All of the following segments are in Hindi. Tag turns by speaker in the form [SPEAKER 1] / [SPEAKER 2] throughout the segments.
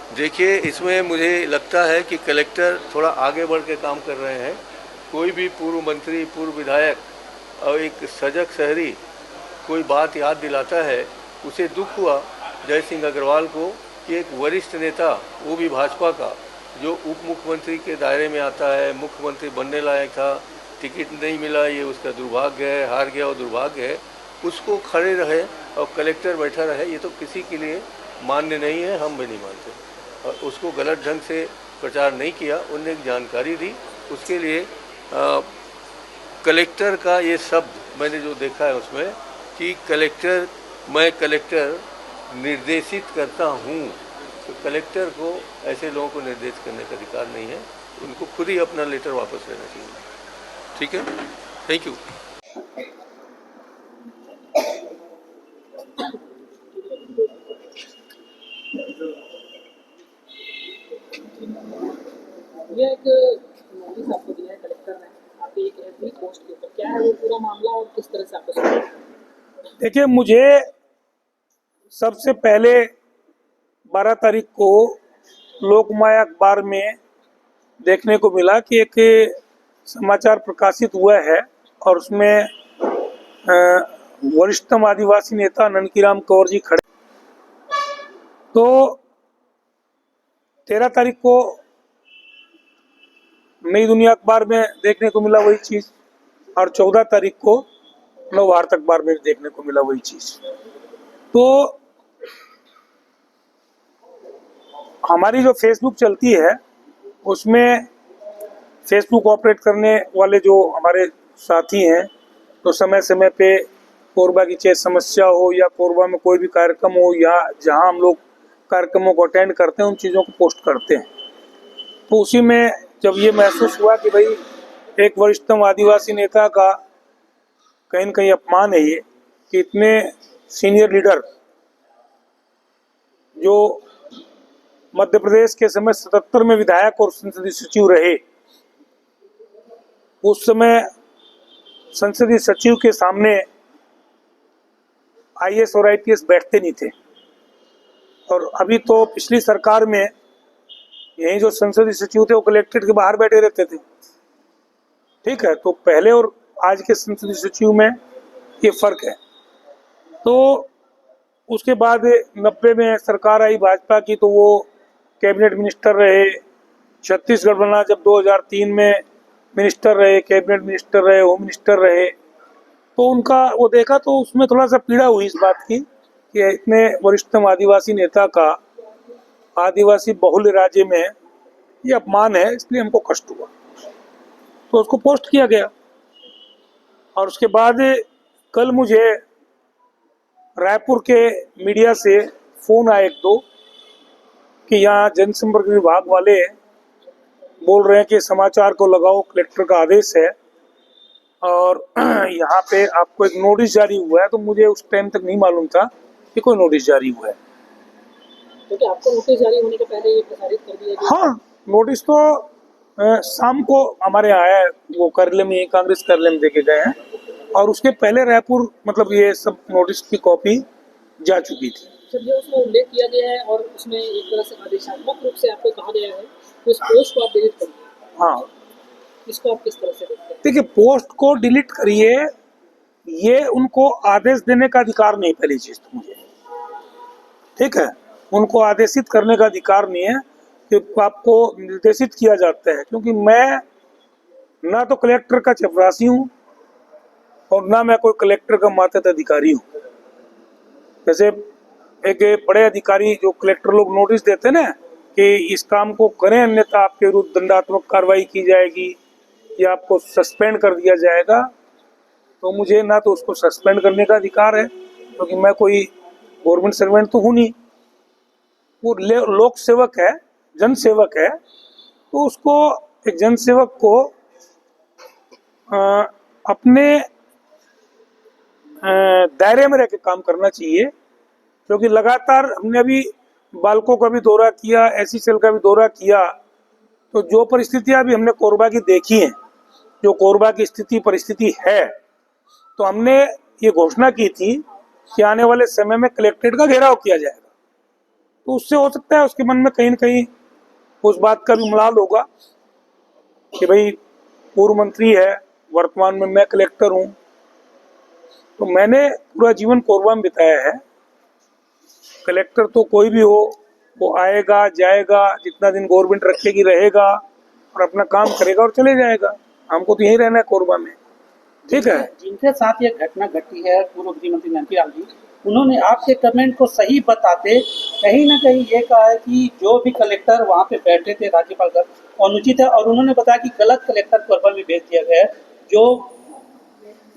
[SPEAKER 1] देखिए, इसमें मुझे लगता है कि कलेक्टर थोड़ा आगे बढ़ के काम कर रहे हैं। कोई भी पूर्व मंत्री, पूर्व विधायक और एक सजग शहरी कोई बात याद दिलाता है, उसे दुख हुआ जय सिंह अग्रवाल को कि एक वरिष्ठ नेता, वो भी भाजपा का, जो उप मुख्यमंत्री के दायरे में आता है, मुख्यमंत्री बनने लायक था, टिकट नहीं मिला, ये उसका दुर्भाग्य है, हार गया और दुर्भाग्य है, उसको खड़े रहे और कलेक्टर बैठा रहे, ये तो किसी के लिए मान्य नहीं है, हम भी नहीं मानते। और उसको गलत ढंग से प्रचार नहीं किया, उनने एक जानकारी दी, उसके लिए कलेक्टर का ये शब्द मैंने जो देखा है उसमें कि मैं कलेक्टर निर्देशित करता हूँ, तो कलेक्टर को ऐसे लोगों को निर्देशित करने का अधिकार नहीं है, उनको खुद ही अपना लेटर वापस लेना चाहिए। ठीक है, थैंक यू।
[SPEAKER 2] ये एक नोटिस आपको दिया है कलेक्टर ने आपकी एक एफबी पोस्ट के ऊपर, क्या है वो पूरा मामला और किस तरह से आपको समझ?
[SPEAKER 3] देखिए, मुझे सबसे पहले 12 तारीख को लोकमाया अखबार में देखने को मिला कि एक समाचार प्रकाशित हुआ है और उसमें वरिष्ठतम आदिवासी नेता ननकीराम कंवर जी खड़े। तो 13 तारीख को नई दुनिया अखबार में देखने को मिला वही चीज, और 14 तारीख को नवभारत अखबार में देखने को मिला वही चीज। तो हमारी जो फेसबुक चलती है उसमें फेसबुक ऑपरेट करने वाले जो हमारे साथी हैं, तो समय समय पे कोरबा की चाहे समस्या हो या कोरबा में कोई भी कार्यक्रम हो या जहां हम लोग कार्यक्रमों को अटेंड करते हैं उन चीज़ों को पोस्ट करते हैं। तो उसी में जब ये महसूस हुआ कि भाई एक वरिष्ठतम आदिवासी नेता का कहीं न कहीं अपमान है ये कि इतने सीनियर लीडर जो मध्य प्रदेश के समय 77 में विधायक और संसदीय सचिव रहे, उस समय संसदीय सचिव के सामने आईएएस और आईपीएस बैठते नहीं थे। और अभी तो पिछली सरकार में यही जो संसदीय सचिव थे वो कलेक्ट्रेट के बाहर बैठे रहते थे। ठीक है, तो पहले और आज के संसदीय सचिव में ये फर्क है। तो उसके बाद 90 में सरकार आई भाजपा की, तो वो कैबिनेट मिनिस्टर रहे। छत्तीसगढ़ बना जब 2003 में मिनिस्टर रहे, कैबिनेट मिनिस्टर रहे, होम मिनिस्टर रहे। तो उनका वो देखा तो उसमें थोड़ा सा पीड़ा हुई इस बात की कि इतने वरिष्ठतम आदिवासी नेता का आदिवासी बहुल राज्य में ये अपमान है, इसलिए हमको कष्ट हुआ। तो उसको पोस्ट किया गया। और उसके बाद कल मुझे रायपुर के मीडिया से फोन आए एक दो कि यहाँ जनसंपर्क विभाग वाले बोल रहे हैं कि समाचार को लगाओ, कलेक्टर का आदेश है और यहाँ पे आपको एक नोटिस जारी हुआ है। तो मुझे उस टाइम तक नहीं मालूम था कि कोई नोटिस जारी हुआ है।
[SPEAKER 2] क्योंकि आपको नोटिस जारी होने के पहले ये प्रसारित कर दिया गया।
[SPEAKER 3] हाँ, नोटिस तो शाम को हमारे आया है, वो कार्यालय में, कांग्रेस कार्यालय में देके गए हैं। और उसके पहले रायपुर मतलब ये सब नोटिस की कॉपी जा चुकी थी।
[SPEAKER 2] सर, जो उसमें उल्लेख किया गया है और उसमें एक तरह से आदेशात्मक रूप से आपको कहा गया है कि उस पोस्ट को आप डिलीट कर दीजिए।
[SPEAKER 3] हाँ,
[SPEAKER 2] इसको आप किस तरह से देखते हैं?
[SPEAKER 3] देखिए, पोस्ट को डिलीट करिए, ये उनको आदेश देने का अधिकार नहीं। पहली चीज तो मुझे, ठीक है, उनको आदेशित करने का अधिकार नहीं है कि आपको निर्देशित किया जाता है। क्योंकि मैं ना तो कलेक्टर का चपरासी हूँ और ना मैं कोई कलेक्टर का मातहत अधिकारी हूँ। जैसे एक बड़े अधिकारी जो कलेक्टर लोग नोटिस देते ना कि इस काम को करें अन्यथा आपके विरुद्ध दंडात्मक कार्रवाई की जाएगी या आपको सस्पेंड कर दिया जाएगा, तो मुझे ना तो उसको सस्पेंड करने का अधिकार है क्योंकि मैं कोई गवर्नमेंट सर्वेंट तो हूँ नहीं। वो लोक सेवक है, जन सेवक है, तो उसको एक जन सेवक को अपने दायरे में रह के काम करना चाहिए। क्योंकि लगातार हमने अभी बालकों का भी दौरा किया, एसी सेल का भी दौरा किया, तो जो परिस्थितियां अभी हमने कोरबा की देखी हैं, जो कोरबा की स्थिति परिस्थिति है, तो हमने ये घोषणा की थी कि आने वाले समय में कलेक्ट्रेट का घेराव किया जाएगा। तो उससे हो सकता है उसके मन में कहीं न कहीं उस बात का भी मलाल होगा कि भाई पूर्व मंत्री है, वर्तमान में मैं कलेक्टर हूँ, तो मैंने पूरा जीवन कोरबा में बिताया है। कलेक्टर तो कोई भी हो, वो आएगा जाएगा, जितना दिन गवर्नमेंट रखेगी रहेगा और अपना काम करेगा और चले जाएगा। हमको तो यहीं रहना है कोरबा में, ठीक है।
[SPEAKER 2] जिनके साथ ये घटना घटी है पूर्व गृह मंत्री नंदकीराम जी, उन्होंने आपके कमेंट को सही बताते कहीं ना कहीं ये कहा है कि जो भी कलेक्टर वहाँ पे बैठे थे राज्यपाल का अनुचित है, और उन्होंने बताया कि गलत कलेक्टर कोरबा में भेज दिया गया है। जो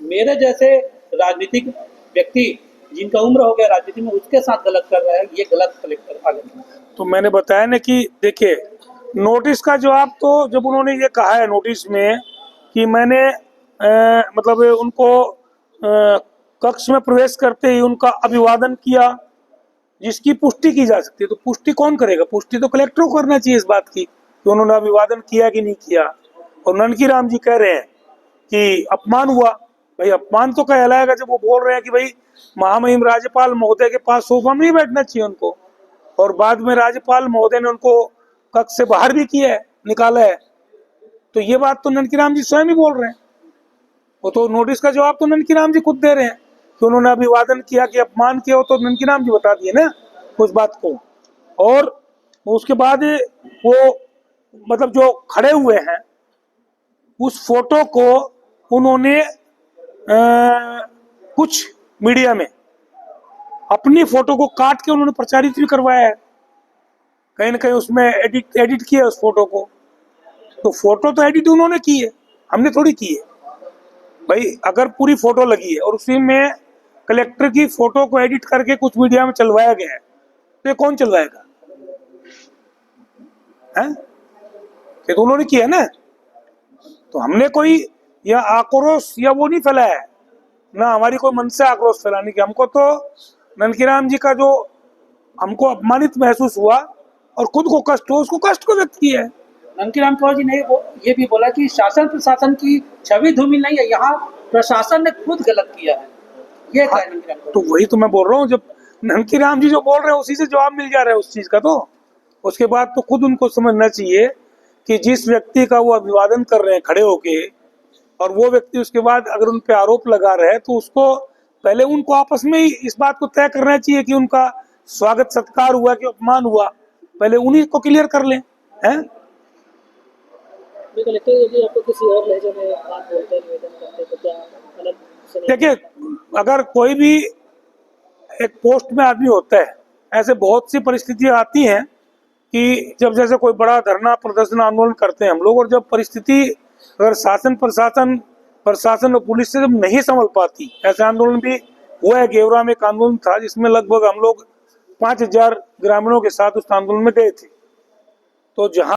[SPEAKER 2] मेरे जैसे राजनीतिक व्यक्ति जिनका उम्र हो गया राजनीति में, उसके साथ गलत कर रहा है, ये गलत कलेक्टर आ गया।
[SPEAKER 3] तो मैंने बताया ना कि देखिए, नोटिस का जवाब तो जब उन्होंने ये कहा है नोटिस में कि मैंने मतलब उनको कक्ष में प्रवेश करते ही उनका अभिवादन किया, जिसकी पुष्टि की जा सकती है, तो पुष्टि कौन करेगा? पुष्टि तो कलेक्टर को करना चाहिए इस बात की कि उन्होंने अभिवादन किया कि नहीं किया। और ननकीराम जी कह रहे हैं कि अपमान हुआ। भाई अपमान तो कहलाएगा जब वो बोल रहे हैं कि भाई महामहिम राज्यपाल महोदय के पास सोफा में नहीं बैठना चाहिए उनको, और बाद में राज्यपाल महोदय ने उनको कक्ष से बाहर भी किया है, निकाला है। तो ये बात तो ननकीराम जी स्वयं ही बोल रहे हैं। वो तो नोटिस का जवाब तो ननकीराम जी खुद दे रहे हैं कि उन्होंने अभिवादन किया कि अपमान किया, हो तो ननकीराम जी बता दिए ना उस बात को। और उसके बाद वो मतलब जो खड़े हुए हैं उस फोटो को उन्होंने कुछ मीडिया में अपनी फोटो को काट के उन्होंने प्रचारित भी करवाया है, कहीं ना कहीं उसमें एडिट किया उस फोटो को। तो फोटो तो एडिट उन्होंने की है, हमने थोड़ी की है। भाई अगर पूरी फोटो लगी है और उसी में कलेक्टर की फोटो को एडिट करके कुछ मीडिया में चलवाया गया है, तो ये कौन चलवाएगा? हैं? ये तो उन्होंने किया ना। तो हमने कोई या आक्रोश या वो नहीं फैलाया है ना, हमारी कोई मन से आक्रोश फैलाने की। हमको तो ननकीराम जी का जो हमको अपमानित महसूस हुआ और खुद को कष्ट हो, उसको कष्ट को व्यक्त किया है।
[SPEAKER 2] ननकीराम कौर जी ने ये भी बोला कि शासन प्रशासन की छवि धूमिल नहीं है, यहाँ प्रशासन ने खुद गलत किया है। ये
[SPEAKER 3] हाँ, तो वही तो मैं बोल रहा हूँ, जब ननकीराम जी जो बोल रहे हैं उसी से जवाब मिल जा रहा है उस चीज का। तो उसके बाद तो खुद उनको समझना चाहिए कि जिस व्यक्ति का वो अभिवादन कर रहे हैं खड़े होके, और वो व्यक्ति उसके बाद अगर उन पे आरोप लगा रहे हैं, तो उसको पहले उनको आपस में ही इस बात को तय करना चाहिए कि उनका स्वागत सत्कार हुआ कि अपमान हुआ, पहले उन्हीं को क्लियर कर लें। हैं?
[SPEAKER 2] कलेक्टर यदि आपको किसी और लहजे में बात बोलते हैं, निवेदन करते हैं, तो क्या मतलब?
[SPEAKER 3] देखिए, अगर कोई भी एक पोस्ट में आदमी होता है, ऐसे बहुत सी परिस्थितियां आती हैं कि जब जैसे कोई बड़ा धरना प्रदर्शन आंदोलन करते हैं हम लोग, और जब परिस्थिति अगर शासन प्रशासन और पुलिस से जब नहीं संभल पाती, ऐसे आंदोलन भी हुआ है। गेवरा में एक आंदोलन था जिसमें लगभग हम लोग 5000 ग्रामीणों के साथ उस आंदोलन में गए थे। तो जहां